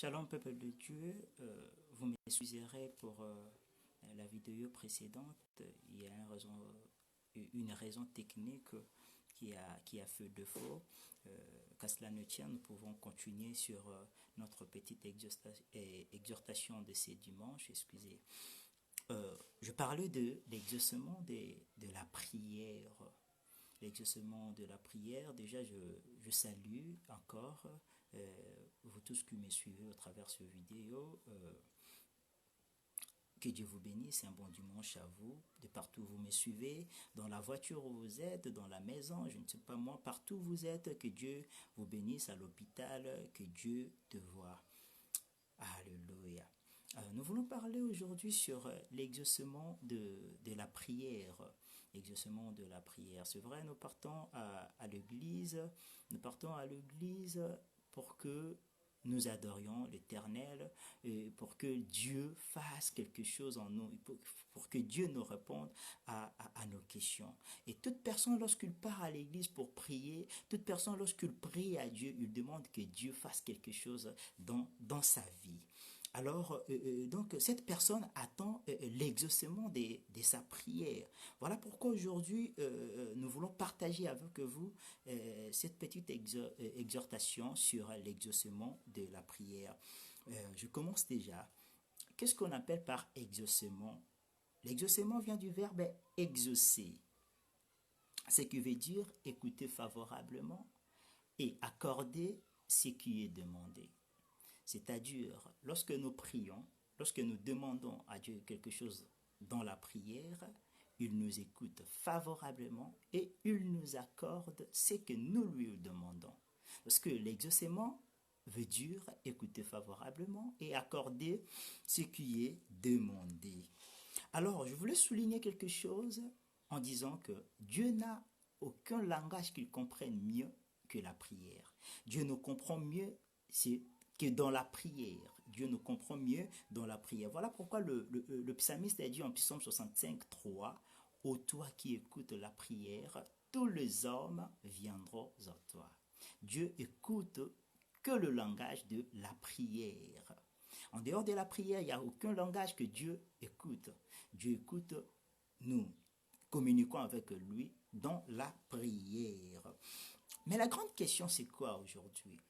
Shalom peuple de Dieu, vous m'excuserez pour la vidéo précédente. Il y a une raison technique qui a fait défaut. Qu'à cela ne tient, nous pouvons continuer sur notre petite exhortation de ces dimanches. Excusez. Je parlais de l'exaucement de la prière. L'exaucement de la prière. Déjà, je salue encore vous tous qui me suivez au travers de cette vidéo. Que Dieu vous bénisse, un bon dimanche à vous, de partout où vous me suivez, dans la voiture où vous êtes, dans la maison, je ne sais pas moi, partout où vous êtes, que Dieu vous bénisse, à l'hôpital, que Dieu te voie. Alléluia. Nous voulons parler aujourd'hui sur l'exaucement de la prière. L'exaucement de la prière. C'est vrai, nous partons à l'église, pour que nous adorions l'Éternel, pour que Dieu fasse quelque chose en nous, pour que Dieu nous réponde à nos questions. Et toute personne, lorsqu'il part à l'église pour prier, toute personne, lorsqu'il prie à Dieu, il demande que Dieu fasse quelque chose dans sa vie. Alors, donc, cette personne attend l'exaucement de sa prière. Voilà pourquoi aujourd'hui, nous voulons partager avec vous cette petite exhortation sur l'exaucement de la prière. Je commence déjà. Qu'est-ce qu'on appelle par exaucement? L'exaucement vient du verbe exaucer, ce qui veut dire écouter favorablement et accorder ce qui est demandé. C'est-à-dire, lorsque nous prions, lorsque nous demandons à Dieu quelque chose dans la prière, il nous écoute favorablement et il nous accorde ce que nous lui demandons. Parce que l'exaucement veut dire écouter favorablement et accorder ce qui est demandé. Alors, je voulais souligner quelque chose en disant que Dieu n'a aucun langage qu'il comprenne mieux que la prière. Dieu nous comprend mieux que dans la prière. Dieu nous comprend mieux dans la prière. Voilà pourquoi le psalmiste a dit en psaume 65, 3, « Ô toi qui écoutes la prière, tous les hommes viendront à toi. » Dieu écoute que le langage de la prière. En dehors de la prière, il n'y a aucun langage que Dieu écoute. Dieu écoute, nous communiquons avec lui dans la prière. Mais la grande question, c'est quoi aujourd'hui?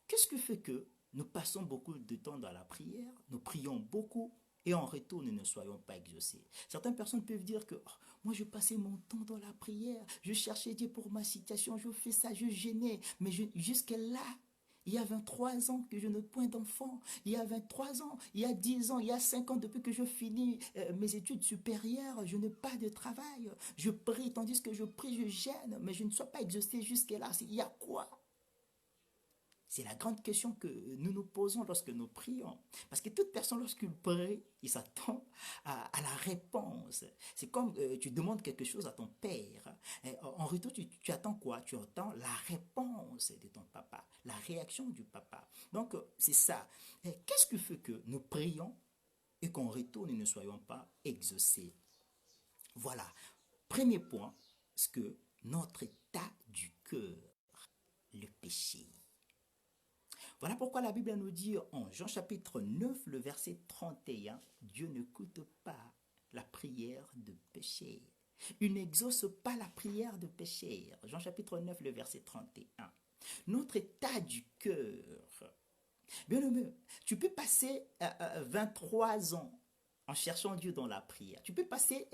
Qu'est-ce qui fait que nous passons beaucoup de temps dans la prière, nous prions beaucoup et en retour, nous ne soyons pas exaucés? Certaines personnes peuvent dire que moi, je passais mon temps dans la prière, je cherchais Dieu pour ma situation, je fais ça, je gênais, mais jusqu'à là, il y a 23 ans que je n'ai point d'enfant. Il y a 23 ans, il y a 10 ans, il y a 5 ans depuis que je finis mes études supérieures, je n'ai pas de travail. Je prie, tandis que je prie, je gêne, mais je ne sois pas exaucé jusqu'à là. Il y a quoi? C'est la grande question que nous nous posons lorsque nous prions. Parce que toute personne, lorsqu'il prie, il s'attend à la réponse. C'est comme tu demandes quelque chose à ton père. En retour, tu attends quoi? Tu attends la réponse de ton papa, la réaction du papa. Donc, c'est ça. Qu'est-ce qui fait que nous prions et qu'en retour, nous ne soyons pas exaucés? Voilà. Premier point, c'est que notre état du cœur, le péché. Voilà pourquoi la Bible nous dit en Jean chapitre 9, le verset 31, Dieu n'écoute pas la prière de péché. Il n'exauce pas la prière de péché. Jean chapitre 9, le verset 31. Notre état du cœur. Bien aimé, tu peux passer 23 ans en cherchant Dieu dans la prière. Tu peux passer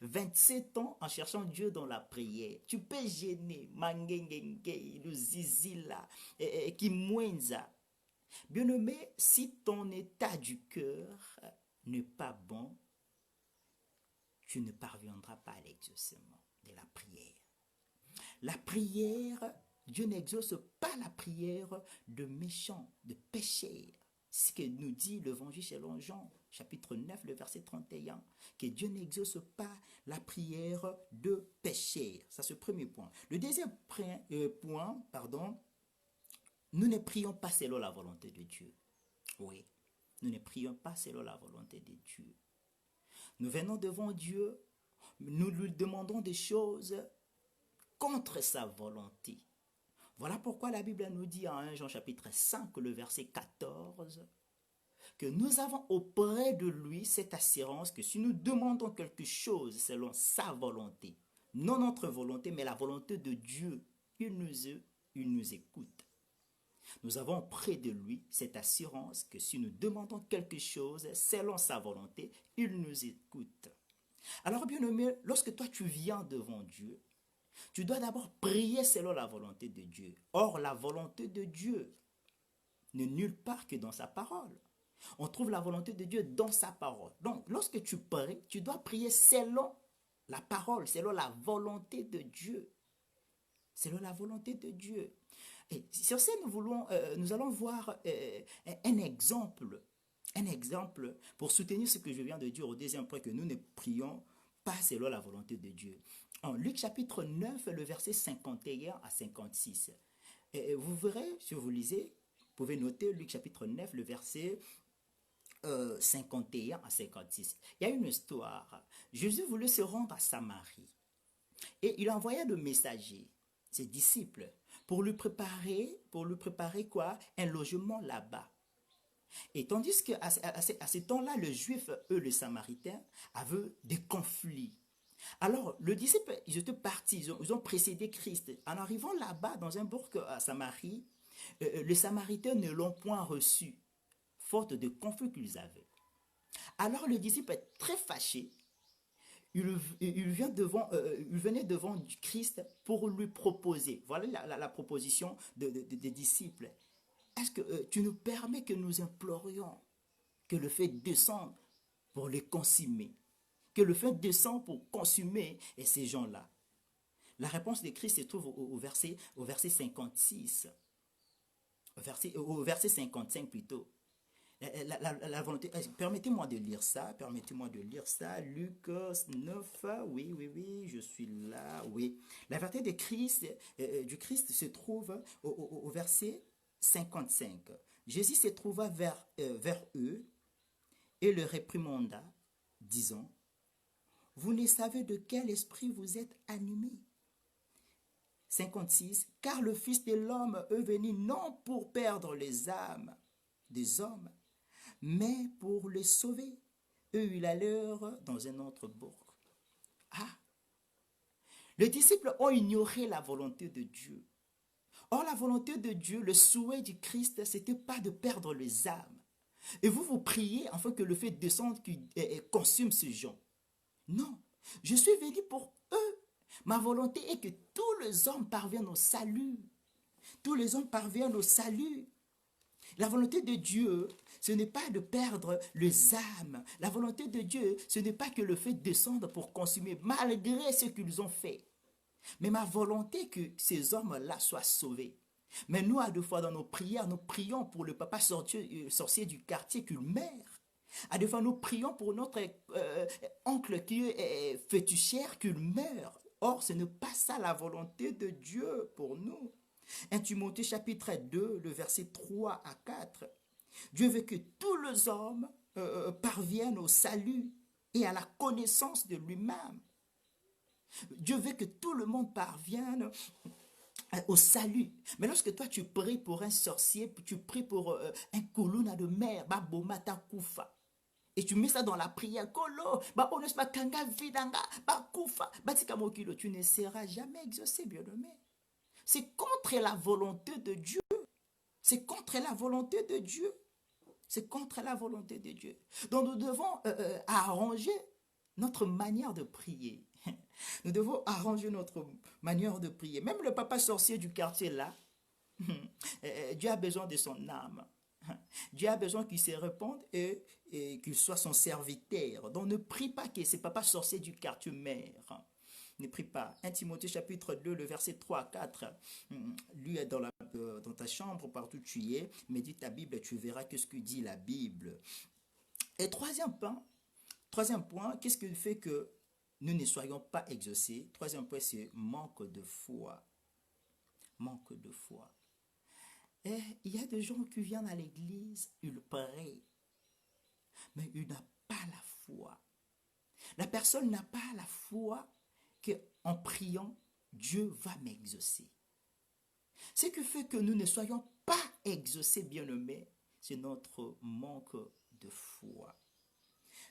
27 ans en cherchant Dieu dans la prière. Tu peux gêner, mangengenge, le zizila, kimwenza. Bien-aimé, si ton état du cœur n'est pas bon, tu ne parviendras pas à l'exaucement de la prière. La prière, Dieu n'exauce pas la prière de méchants, de pécheurs. C'est ce que nous dit l'évangile selon Jean, chapitre 9, le verset 31, que Dieu n'exauce pas la prière de pécheurs. Ça, c'est le premier point. Le deuxième point, nous ne prions pas selon la volonté de Dieu. Oui, nous ne prions pas selon la volonté de Dieu. Nous venons devant Dieu, nous lui demandons des choses contre sa volonté. Voilà pourquoi la Bible nous dit en 1 Jean chapitre 5, le verset 14, que nous avons auprès de lui cette assurance que si nous demandons quelque chose selon sa volonté, non notre volonté, mais la volonté de Dieu, il nous écoute. Nous avons auprès de lui cette assurance que si nous demandons quelque chose selon sa volonté, il nous écoute. Alors bien aimé, lorsque toi tu viens devant Dieu, tu dois d'abord prier selon la volonté de Dieu. Or, la volonté de Dieu n'est nulle part que dans sa parole. On trouve la volonté de Dieu dans sa parole. Donc, lorsque tu pries, tu dois prier selon la parole, selon la volonté de Dieu. Selon la volonté de Dieu. Et sur ce, nous allons voir un exemple pour soutenir ce que je viens de dire au deuxième point, que nous ne prions pas selon la volonté de Dieu. En Luc chapitre 9, le verset 51 à 56. Et vous verrez, si vous lisez, vous pouvez noter Luc chapitre 9, le verset 51 à 56. Il y a une histoire. Jésus voulait se rendre à Samarie. Et il envoya de messagers, ses disciples, pour lui préparer quoi? Un logement là-bas. Et tandis qu'à ce temps-là, les Juifs, eux, les Samaritains, avaient des conflits. Alors, les disciples, ils étaient partis, ils ont précédé Christ. En arrivant là-bas, dans un bourg à Samarie, les Samaritains ne l'ont point reçu, faute de conflits qu'ils avaient. Alors, le disciple, très fâché, il venait devant Christ pour lui proposer. Voilà la proposition des disciples. Est-ce que tu nous permets que nous implorions que le fait descende pour les consumer? Que le fait descende pour consumer ces gens-là? La réponse de Christ se trouve au verset 56. Au verset 55 plutôt. La volonté, permettez-moi de lire ça, Luc 9, oui, je suis là, oui. La vertu de Christ, du Christ se trouve au verset 55. Jésus se trouva vers eux et le réprimanda, disant, vous ne savez de quel esprit vous êtes animés. 56. Car le Fils de l'homme est venu non pour perdre les âmes des hommes, mais pour les sauver. Eux, ils allèrent dans un autre bourg. Ah! Les disciples ont ignoré la volonté de Dieu. Or, la volonté de Dieu, le souhait du Christ, ce n'était pas de perdre les âmes. Et vous priez afin que le fait descende qui consume ces gens. Non, je suis venu pour eux. Ma volonté est que tous les hommes parviennent au salut. Tous les hommes parviennent au salut. La volonté de Dieu, ce n'est pas de perdre les âmes. La volonté de Dieu, ce n'est pas que le fait descende pour consumer, malgré ce qu'ils ont fait. Mais ma volonté est que ces hommes-là soient sauvés. Mais nous, à deux fois dans nos prières, nous prions pour le papa sorcier du quartier qu'il meurt. À deux fois, nous prions pour notre oncle qui est fétichère qu'il meurt. Or, ce n'est pas ça la volonté de Dieu pour nous. 1 Timothée chapitre 2, le verset 3 à 4. Dieu veut que tous les hommes parviennent au salut et à la connaissance de lui-même. Dieu veut que tout le monde parvienne au salut. Mais lorsque toi tu pries pour un sorcier, tu pries pour un colonna de mer, babomata kufa. Et tu mets ça dans la prière, kolo, kanga vidanga, kufa, mokilo, tu ne seras jamais exaucé, bien-aimé. C'est contre la volonté de Dieu. C'est contre la volonté de Dieu. C'est contre la volonté de Dieu. Donc nous devons arranger notre manière de prier. Nous devons arranger notre manière de prier. Même le papa sorcier du quartier là, Dieu a besoin de son âme. Dieu a besoin qu'il se répande et qu'il soit son serviteur. Donc ne prie pas que ce papa sorcier du quartier meure. Ne prie pas. 1 Timothée chapitre 2, le verset 3 à 4. Lui est dans ta chambre, partout tu y es. Médite ta Bible et tu verras ce que dit la Bible. Et troisième point, qu'est-ce qui fait que nous ne soyons pas exaucés? Troisième point, c'est manque de foi. Manque de foi. Et il y a des gens qui viennent à l'église, ils prient, mais ils n'ont pas la foi. La personne n'a pas la foi qu'en priant, Dieu va m'exaucer. Ce qui fait que nous ne soyons pas exaucés, bien-aimés, c'est notre manque de foi.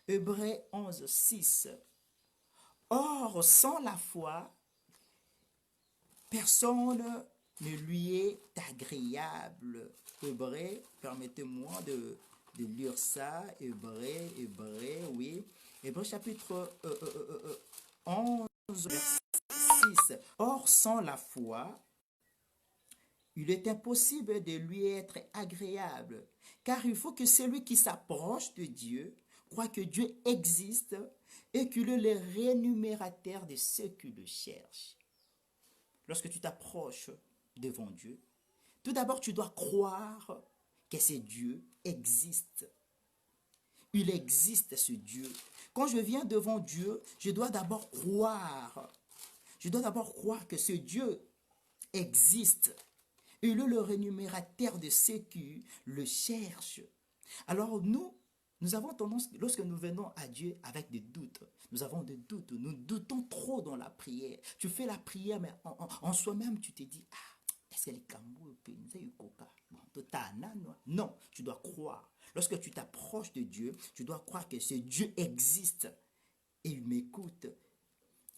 Hébreux 11, 6. Or, sans la foi, personne ne lui est agréable. Hébreux, permettez-moi de lire ça. Hébreux, oui. Hébreux chapitre 11, verset 6. Or, sans la foi, il est impossible de lui être agréable, car il faut que celui qui s'approche de Dieu croit que Dieu existe et qu'il est le rémunérateur de ceux qui le cherchent. Lorsque tu t'approches devant Dieu, tout d'abord tu dois croire que ce Dieu existe. Il existe ce Dieu. Quand je viens devant Dieu, je dois d'abord croire. Je dois d'abord croire que ce Dieu existe. Il est le rémunérateur de ceux qui le cherchent. Alors nous avons tendance, lorsque nous venons à Dieu avec des doutes, nous avons des doutes, nous doutons trop dans la prière. Tu fais la prière, mais en soi-même, tu te dis, ah, est-ce qu'elle est non, tu dois croire. Lorsque tu t'approches de Dieu, tu dois croire que ce Dieu existe. Et il m'écoute.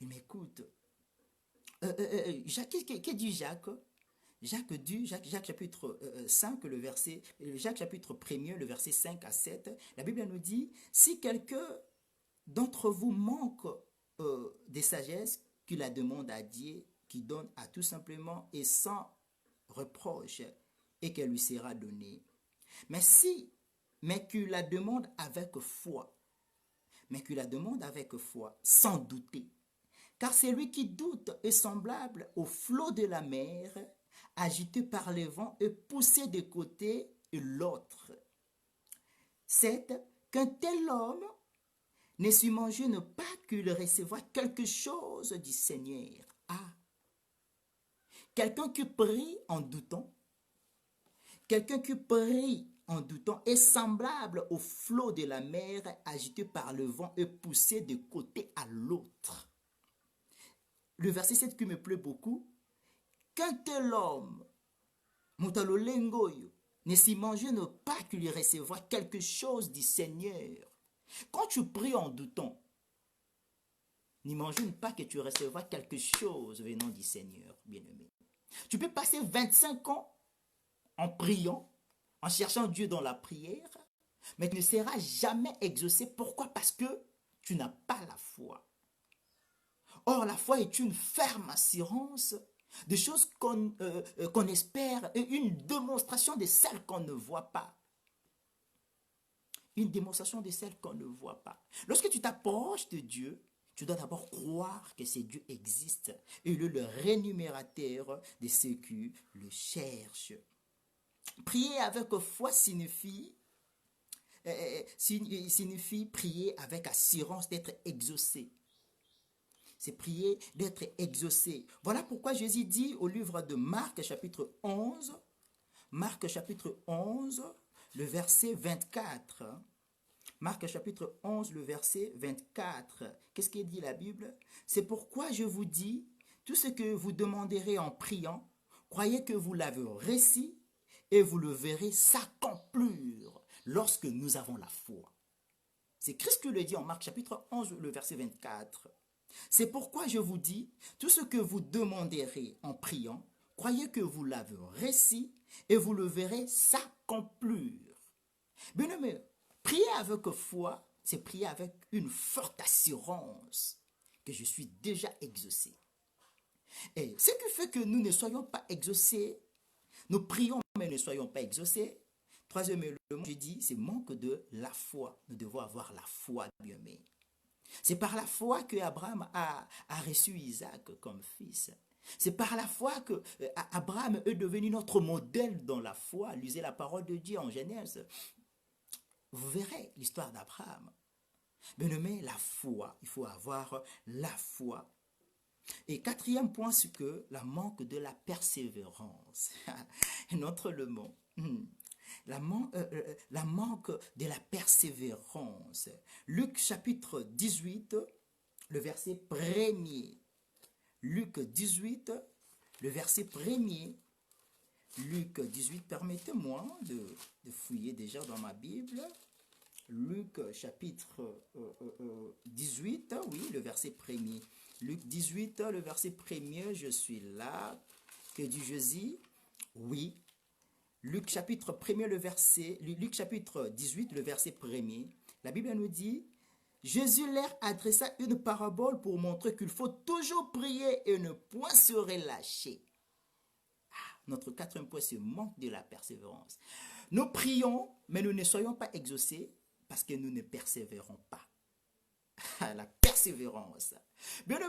Il m'écoute. Que dit Jacques? Jacques chapitre 5, le verset, Jacques chapitre 1er, le verset 5 à 7, la Bible nous dit, si quelqu'un d'entre vous manque de sagesse, qu'il la demande à Dieu, qui donne à tout simplement et sans reproche, et qu'elle lui sera donnée. Mais qu'il la demande avec foi, sans douter. Car celui qui doute est semblable au flot de la mer, agité par les vents et poussé de côté et l'autre. 7. Qu'un tel homme ne s'imagine pas qu'il recevra quelque chose du Seigneur. Ah! Quelqu'un qui prie en doutant, est semblable au flot de la mer, agité par le vent et poussé de côté à l'autre. Le verset 7 qui me plaît beaucoup. Qu'un tel homme, ne s'imagine pas qu'il recevra quelque chose du Seigneur. Quand tu pries en doutant, n'imagine pas que tu recevras quelque chose venant du Seigneur, bien-aimé. Tu peux passer 25 ans en priant, en cherchant Dieu dans la prière, mais tu ne seras jamais exaucé. Pourquoi? Parce que tu n'as pas la foi. Or, la foi est une ferme assurance des choses qu'on espère et une démonstration de celles qu'on ne voit pas. Une démonstration de celles qu'on ne voit pas. Lorsque tu t'approches de Dieu, tu dois d'abord croire que ce Dieu existe et il est le rémunérateur de ceux qui le cherchent. Prier avec foi signifie prier avec assurance d'être exaucé. C'est prier d'être exaucé. Voilà pourquoi Jésus dit au livre de Marc chapitre 11, le verset 24. Marc chapitre 11, le verset 24. Qu'est-ce qu'il dit la Bible? C'est pourquoi je vous dis, tout ce que vous demanderez en priant, croyez que vous l'avez reçu et vous le verrez s'accomplir lorsque nous avons la foi. C'est Christ qui le dit en Marc chapitre 11, le verset 24. C'est pourquoi je vous dis, tout ce que vous demanderez en priant, croyez que vous l'avez reçu et vous le verrez s'accomplir. Bien-aimé, prier avec foi, c'est prier avec une forte assurance que je suis déjà exaucé. Et ce qui fait que nous ne soyons pas exaucés, nous prions mais ne soyons pas exaucés. Troisième élément, je dis, c'est manque de la foi. Nous devons avoir la foi, bien-aimé. C'est par la foi que Abraham a reçu Isaac comme fils. C'est par la foi que Abraham est devenu notre modèle dans la foi. Lisez la parole de Dieu en Genèse. Vous verrez l'histoire d'Abraham. Bien-aimé, la foi, il faut avoir la foi. Et quatrième point, c'est que la manque de la persévérance. Notre le mot. La manque de la persévérance. Luc chapitre 18, le verset 1er. Luc 18, le verset 1er. Luc 18, permettez-moi de fouiller déjà dans ma Bible. Luc chapitre 18, oui, le verset premier. Luc 18, le verset premier, je suis là. Que dis Jésus? Oui. Luc chapitre 1er, Luc chapitre 18, le verset premier. La Bible nous dit, Jésus leur adressa une parabole pour montrer qu'il faut toujours prier et ne point se relâcher. Notre quatrième point, c'est le manque de la persévérance. Nous prions, mais nous ne soyons pas exaucés parce que nous ne persévérons pas. La persévérance. Bien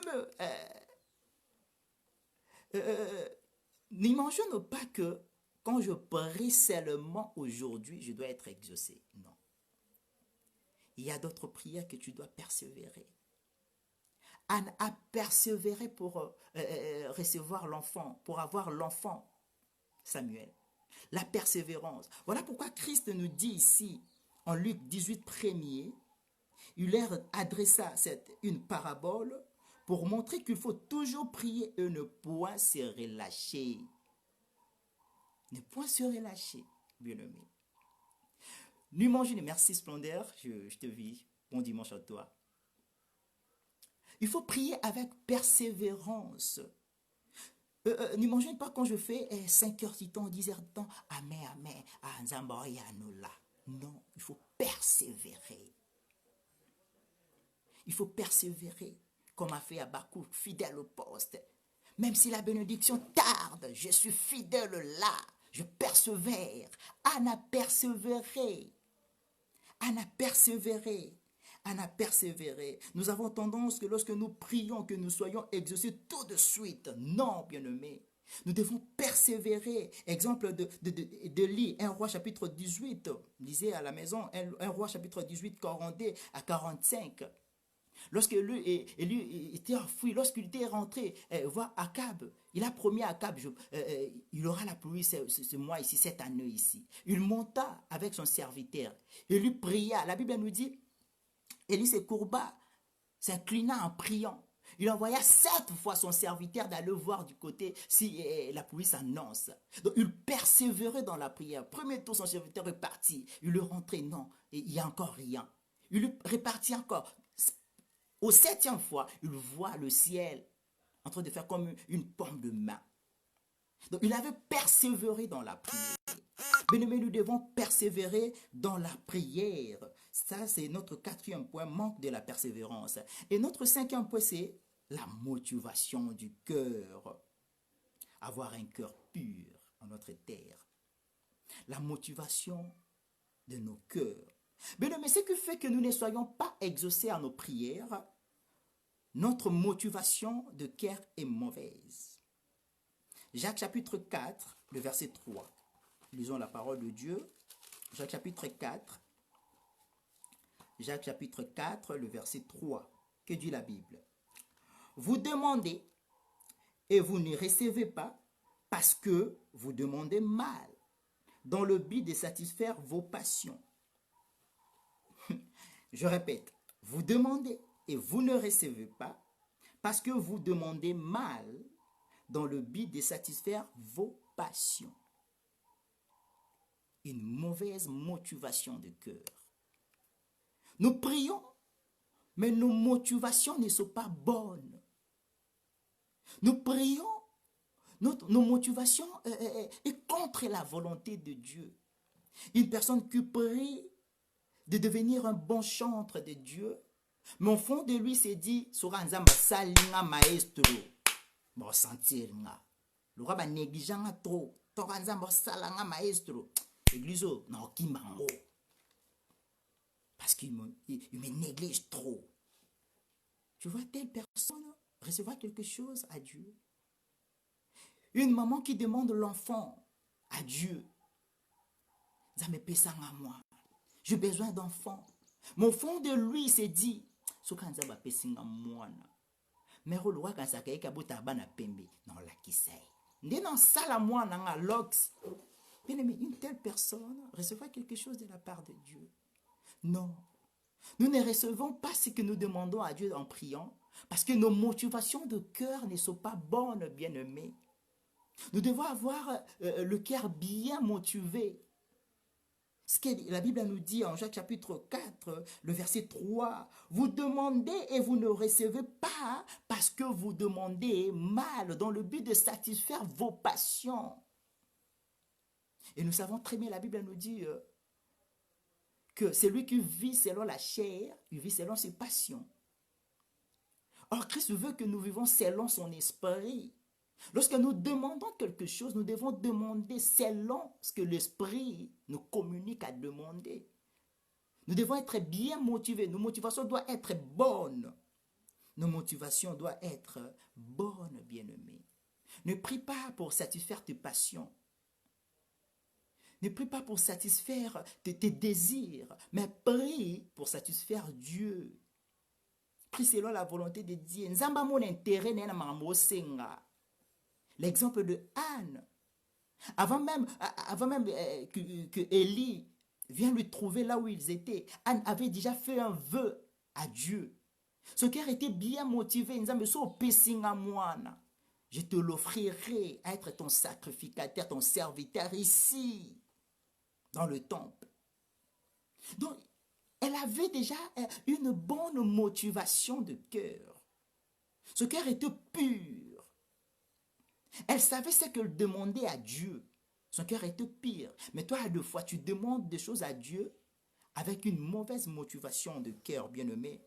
n'imaginons pas que quand je prie seulement aujourd'hui, je dois être exaucé. Non. Il y a d'autres prières que tu dois persévérer. Anne a persévéré pour recevoir l'enfant, pour avoir l'enfant. Samuel. La persévérance. Voilà pourquoi Christ nous dit ici, en Luc 18, premier, il leur adressa une parabole pour montrer qu'il faut toujours prier et ne point se relâcher. Ne point se relâcher, bien-aimé. Merci Splendeur, je te vis. Bon dimanche à toi. Il faut prier avec persévérance. N'imagine pas quand je fais 5 heures de temps, 10 heures de temps. Amen, amen. Non, il faut persévérer. Il faut persévérer, comme a fait Habakkuk, fidèle au poste. Même si la bénédiction tarde, je suis fidèle là. Je persévère. Anna persévéré. Anna persévéré. Anna persévéré. Nous avons tendance que lorsque nous prions, que nous soyons exaucés tout de suite. Non, bien-aimés. Nous devons persévérer. Exemple de lire 1 Roi chapitre 18. Lisez à la maison 1 Roi chapitre 18, 42 à 45. Lorsque lui était enfoui, lorsqu'il était rentré voir Akab, il a promis à Akab, il aura la pluie ce mois ici, cette année ici. Il monta avec son serviteur. Il lui pria. La Bible nous dit, Élie se courba, s'inclina en priant. Il envoya 7 fois son serviteur d'aller voir du côté si la pluie s'annonce. Donc il persévérait dans la prière. Premier tour, son serviteur est parti. Il est rentré, non, il n'y a encore rien. Il est reparti encore. Au 7e fois, il voit le ciel en train de faire comme une paume de main. Donc il avait persévéré dans la prière. Bien-aimés, nous devons persévérer dans la prière. Ça, c'est notre 4e point, manque de la persévérance. Et notre 5e point, c'est la motivation du cœur. Avoir un cœur pur en notre terre. La motivation de nos cœurs. Bien-aimés, ce qui fait que nous ne soyons pas exaucés à nos prières, notre motivation de cœur est mauvaise. Jacques chapitre 4, le verset 3. Lisons la parole de Dieu. Jacques chapitre 4. Jacques chapitre 4, le verset 3. Que dit la Bible? Vous demandez et vous ne recevez pas parce que vous demandez mal, dans le but de satisfaire vos passions. Je répète, vous demandez et vous ne recevez pas parce que vous demandez mal, dans le but de satisfaire vos passions. Une mauvaise motivation de cœur. Nous prions, mais nos motivations ne sont pas bonnes. Nous prions, nos motivations est contre la volonté de Dieu. Une personne qui prie de devenir un bon chanteur de Dieu, mais au fond de lui s'est dit, Sora nzamba salinga maestro, bon sentir nga. Le roi va négligent trop. Tora nzamba salanga maestro. L'église non kimbango. Parce qu'il me néglige trop. Tu vois telle personne recevoir quelque chose à Dieu. Une maman qui demande l'enfant à Dieu. Ça me pèse à moi. J'ai besoin d'enfants. Mais au fond de lui, il s'est dit, Sokanza ba pesinga mwana. Mais le roi quand ça kaika buta bana pembe, non la kisai. Ndé sala mwana nga lox. Bien aimé, une telle personne recevra quelque chose de la part de Dieu. Non. Nous ne recevons pas ce que nous demandons à Dieu en priant parce que nos motivations de cœur ne sont pas bonnes, bien-aimés. Nous devons avoir le cœur bien motivé. Ce que la Bible nous dit en Jacques chapitre 4, le verset 3, vous demandez et vous ne recevez pas parce que vous demandez mal dans le but de satisfaire vos passions. Et nous savons très bien, la Bible nous dit que celui qui vit selon la chair, il vit selon ses passions. Or, Christ veut que nous vivons selon son esprit. Lorsque nous demandons quelque chose, nous devons demander selon ce que l'esprit nous communique à demander. Nous devons être bien motivés. Nos motivations doivent être bonnes. Nos motivations doivent être bonnes, bien-aimés. Ne prie pas pour satisfaire tes passions. Ne prie pas pour satisfaire tes désirs, mais prie pour satisfaire Dieu. Prie selon la volonté de Dieu. Nzamba mon intérêt n'est pas l'exemple de Anne. Avant même que Élie vienne lui trouver là où ils étaient, Anne avait déjà fait un vœu à Dieu. Ce cœur était bien motivé. Je te l'offrirai à être ton sacrificateur, ton serviteur ici, dans le temple. Donc, elle avait déjà une bonne motivation de cœur. Ce cœur était pur. Elle savait ce qu'elle demandait à Dieu. Son cœur était pur. Mais toi, à deux fois, tu demandes des choses à Dieu avec une mauvaise motivation de cœur, bien-aimé.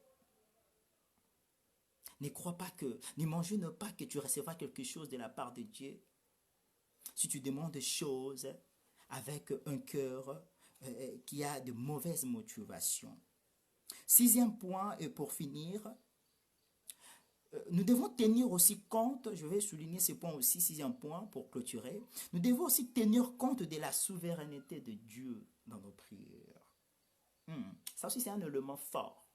Ne crois pas que, n'imagine pas que tu recevras quelque chose de la part de Dieu. Si tu demandes des choses avec un cœur qui a de mauvaises motivations. Sixième point, et pour finir, nous devons tenir aussi compte, je vais souligner ce point aussi, sixième point pour clôturer, nous devons aussi tenir compte de la souveraineté de Dieu dans nos prières. Ça aussi c'est un élément fort.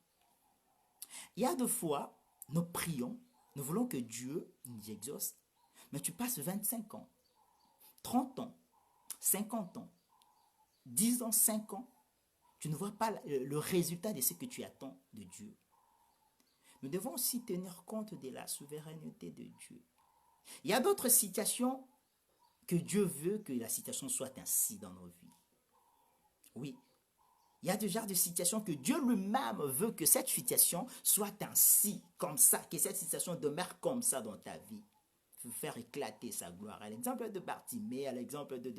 Il y a des fois, nous prions, nous voulons que Dieu nous exauce, mais tu passes 25 ans, 30 ans, 50 ans, 10 ans, 5 ans, tu ne vois pas le résultat de ce que tu attends de Dieu. Nous devons aussi tenir compte de la souveraineté de Dieu. Il y a d'autres situations que Dieu veut que la situation soit ainsi dans nos vies. Oui, il y a des genres de situations que Dieu lui-même veut que cette situation soit ainsi, comme ça, que cette situation demeure comme ça dans ta vie. Il faut faire éclater sa gloire. À l'exemple de Bartimée, à l'exemple de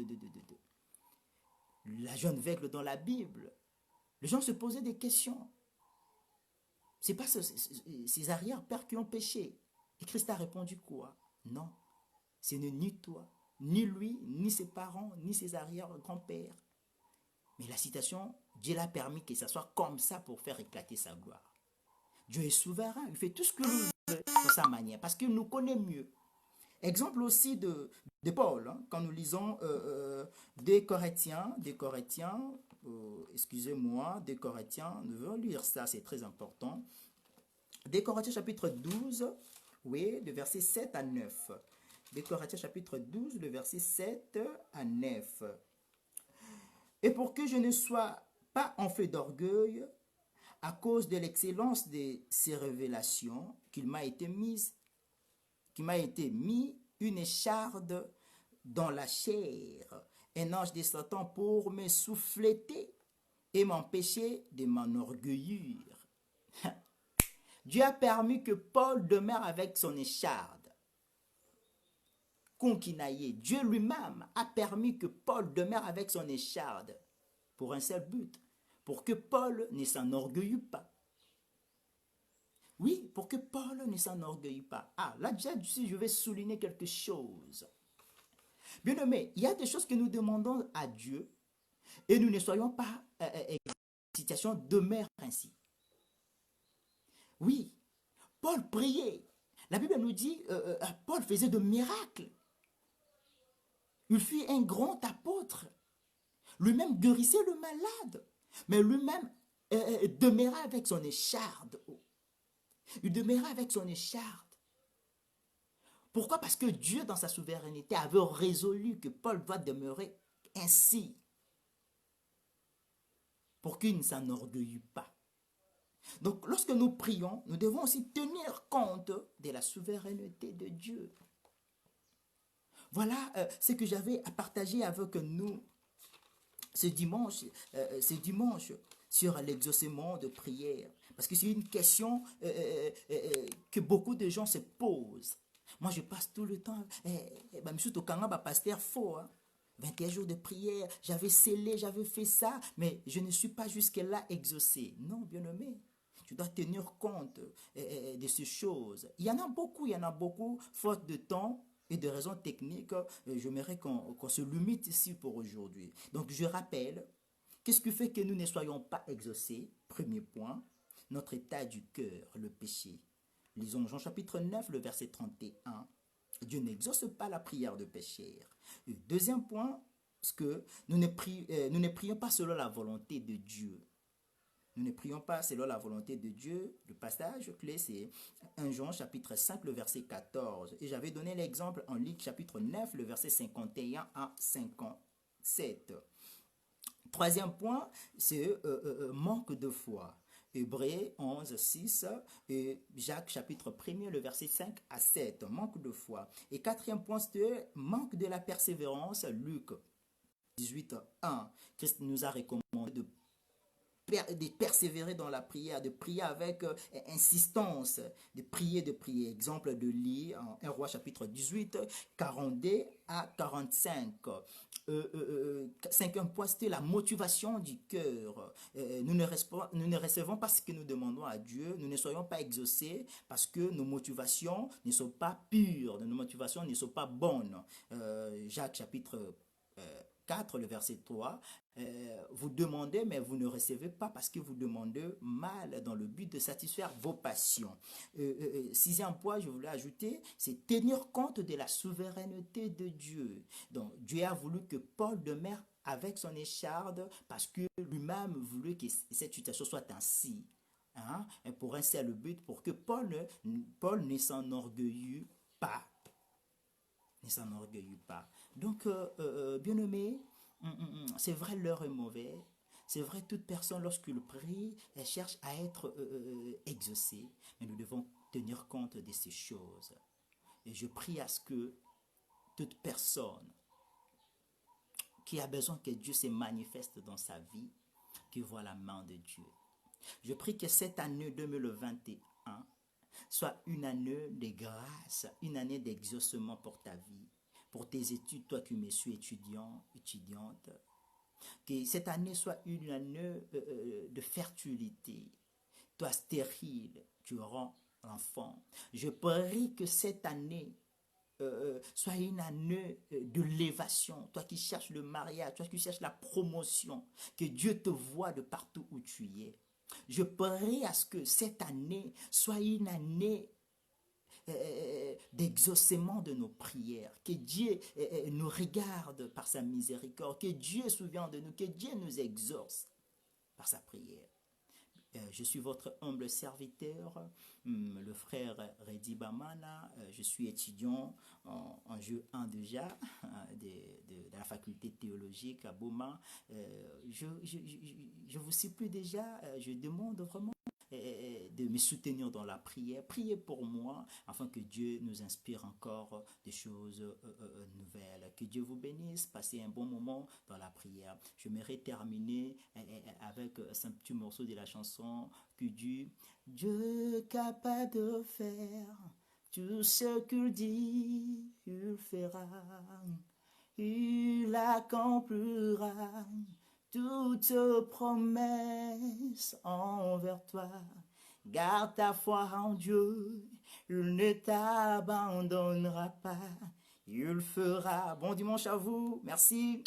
la jeune veuve dans la Bible, les gens se posaient des questions. Ce n'est pas ses arrière-pères qui ont péché. Et Christ a répondu quoi? Non, ce n'est ni toi, ni lui, ni ses parents, ni ses arrière-grands-pères. Mais la citation, Dieu l'a permis que ça soit comme ça pour faire éclater sa gloire. Dieu est souverain, il fait tout ce que nous veut de sa manière, parce qu'il nous connaît mieux. Exemple aussi de Paul, hein, quand nous lisons des Corinthiens, excusez-moi, des Corinthiens, nous allons lire ça, c'est très important. Des Corinthiens chapitre 12, oui, de versets 7 à 9. Des Corinthiens chapitre 12, le verset 7 à 9. Et pour que je ne sois pas en feu d'orgueil, à cause de l'excellence de ces révélations qu'il m'a été mis une écharde dans la chair, un ange de Satan pour me souffléter et m'empêcher de m'enorgueillir. Dieu a permis que Paul demeure avec son écharde. Concinaillé. Dieu lui-même a permis que Paul demeure avec son écharde pour un seul but, pour que Paul ne s'enorgueille pas. Oui, pour que Paul ne s'enorgueille pas. Ah, là déjà, je vais souligner quelque chose. Bien aimé, il y a des choses que nous demandons à Dieu et nous ne soyons pas la situation demeure ainsi. Oui, Paul priait. La Bible nous dit, Paul faisait de miracles. Il fut un grand apôtre. Lui-même guérissait le malade. Mais lui-même demeurait avec son écharde. Il demeurait avec son écharde. Pourquoi? Parce que Dieu, dans sa souveraineté, avait résolu que Paul doit demeurer ainsi. Pour qu'il ne s'enorgueille pas. Donc, lorsque nous prions, nous devons aussi tenir compte de la souveraineté de Dieu. Voilà ce que j'avais à partager avec nous ce dimanche sur l'exaucement de prière. Parce que c'est une question que beaucoup de gens se posent. Moi, je passe tout le temps, monsieur Tokanga, pasteur faux, hein. 21 jours de prière, j'avais scellé, j'avais fait ça, mais je ne suis pas jusque-là exaucé. Non, bien-aimé, tu dois tenir compte de ces choses. Il y en a beaucoup, faute de temps et de raisons techniques. J'aimerais qu'on se limite ici pour aujourd'hui. Donc, je rappelle, qu'est-ce qui fait que nous ne soyons pas exaucés? Premier point, notre état du cœur, le péché. Lisons Jean chapitre 9, le verset 31. Dieu n'exauce pas la prière de pécheur. Deuxième point, parce que nous ne prions pas selon la volonté de Dieu. Nous ne prions pas selon la volonté de Dieu. Le passage clé, c'est 1 Jean chapitre 5, le verset 14. Et j'avais donné l'exemple en Luc chapitre 9, le verset 51 à 57. Troisième point, c'est manque de foi. Hébreux 11, 6 et Jacques chapitre 1er, le verset 5 à 7. Manque de foi. Et quatrième point, c'est manque de la persévérance. Luc 18, 1. Christ nous a recommandé de persévérer dans la prière, de prier avec insistance, de prier, de prier. Exemple de lire en 1 Roi chapitre 18, 42 à 45. Cinquième point, c'était la motivation du cœur. Nous ne recevons pas ce que nous demandons à Dieu, nous ne soyons pas exaucés parce que nos motivations ne sont pas pures, nos motivations ne sont pas bonnes. Jacques chapitre 4, le verset 3, vous demandez mais vous ne recevez pas parce que vous demandez mal dans le but de satisfaire vos passions. Sixième point, je voulais ajouter, c'est tenir compte de la souveraineté de Dieu. Donc Dieu a voulu que Paul demeure avec son écharde parce que lui-même voulait que cette situation soit ainsi. Hein? Et pour un seul but, pour que Paul ne s'enorgueille pas. Ne s'enorgueille pas. Donc, bien-aimé, c'est vrai, l'heure est mauvaise. C'est vrai, toute personne, lorsqu'il prie, elle cherche à être exaucée. Mais nous devons tenir compte de ces choses. Et je prie à ce que toute personne qui a besoin que Dieu se manifeste dans sa vie, qui voit la main de Dieu. Je prie que cette année 2021 soit une année de grâce, une année d'exaucement pour ta vie, pour tes études, toi qui me suis étudiant, étudiante. Que cette année soit une année de fertilité. Toi stérile, tu auras l'enfant. Je prie que cette année soit une année de l'élévation. Toi qui cherches le mariage, toi qui cherches la promotion, que Dieu te voie de partout où tu es. Je prie à ce que cette année soit une année d'exaucement de nos prières, que Dieu nous regarde par sa miséricorde, que Dieu se souvienne de nous, que Dieu nous exauce par sa prière. Je suis votre humble serviteur, le frère Reddy Bamana. Je suis étudiant en jeu 1 déjà de la faculté théologique à Boma. Je vous supplie déjà, je demande vraiment de me soutenir dans la prière. Priez pour moi afin que Dieu nous inspire encore des choses nouvelles. Que Dieu vous bénisse. Passez un bon moment dans la prière. Je m'aimerais terminer avec un petit morceau de la chanson que Dieu est capable de faire tout ce qu'il dit, il fera. Il accomplira toute promesse envers toi. Garde ta foi en Dieu, il ne t'abandonnera pas. Il fera. Bon dimanche à vous. Merci.